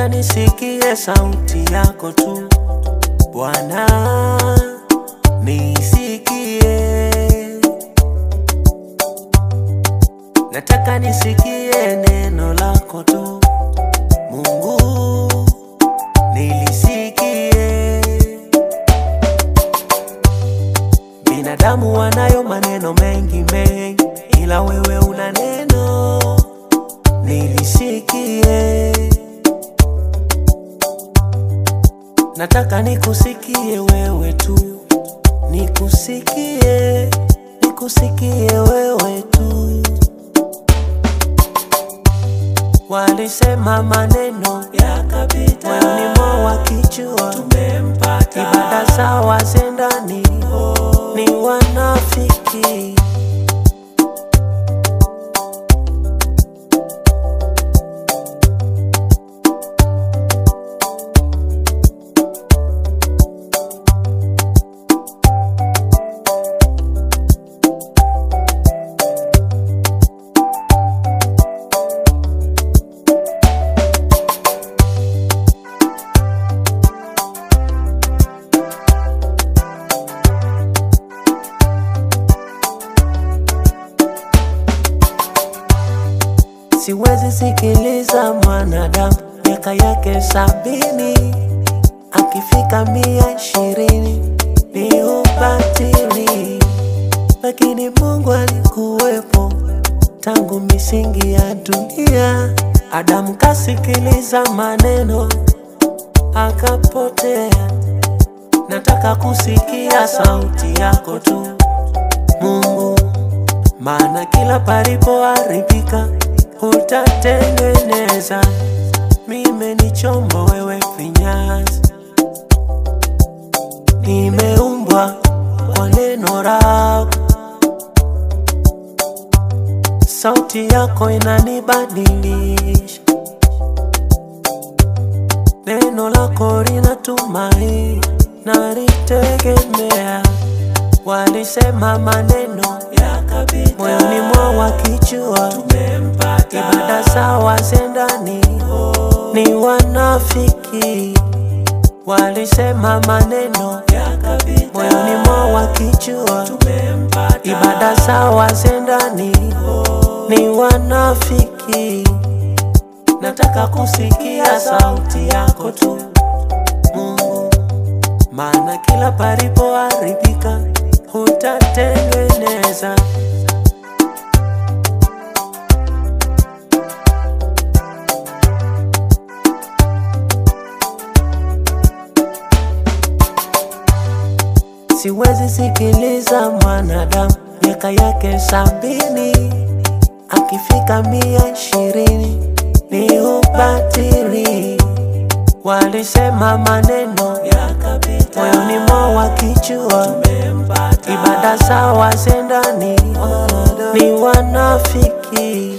nataka nisikie sauti yako tu Bwana, nisikie. Nataka nisikie neno lako tu Mungu, nilisikie. Binadamu wanayo maneno mengi mengi, ila wewe una neno, nilisikie. Nataka nikusikie wewe tu, nikusikie, nikusikie wewe tu. Walisema maneno yakapita, moyoni mwao wakijua tumempata. Ibada zao hazendani, ni wanafiki. Siwezi sikiliza mwanadamu miaka yake 70, akifika 120 ni ubatili. Lakini Mungu alikuwepo tangu misingi ya dunia. Adamu kasikiliza maneno akapotea. Nataka kusikia sauti yako tu Mungu, maana kila palipoharibika utatengeneza. Mimi ni chombo, wewe finyanzi. Nimeumbwa kwa neno lako, sauti yako inanibadilisha. Neno lako linatumaini, nalitegemea. Walisema maneno yakapita, moyoni mwao wakijua tumempata. Ibada zao hazendani, ni wanafiki. Walisema maneno yakapita, moyoni mwao wakijua tumempata. Ibada zao hazendani, ni wanafiki. Nataka kusikia sauti yako tu Mungu, maana kila palipoharibika utatengeneza. Siwezi sikiliza mwanadamu miaka yake 70, akifika 120 ni ubatili. Walisema maneno yakapita, moyoni mwao wakijua tumempata. Ibada zao hazendani, ni wanafiki.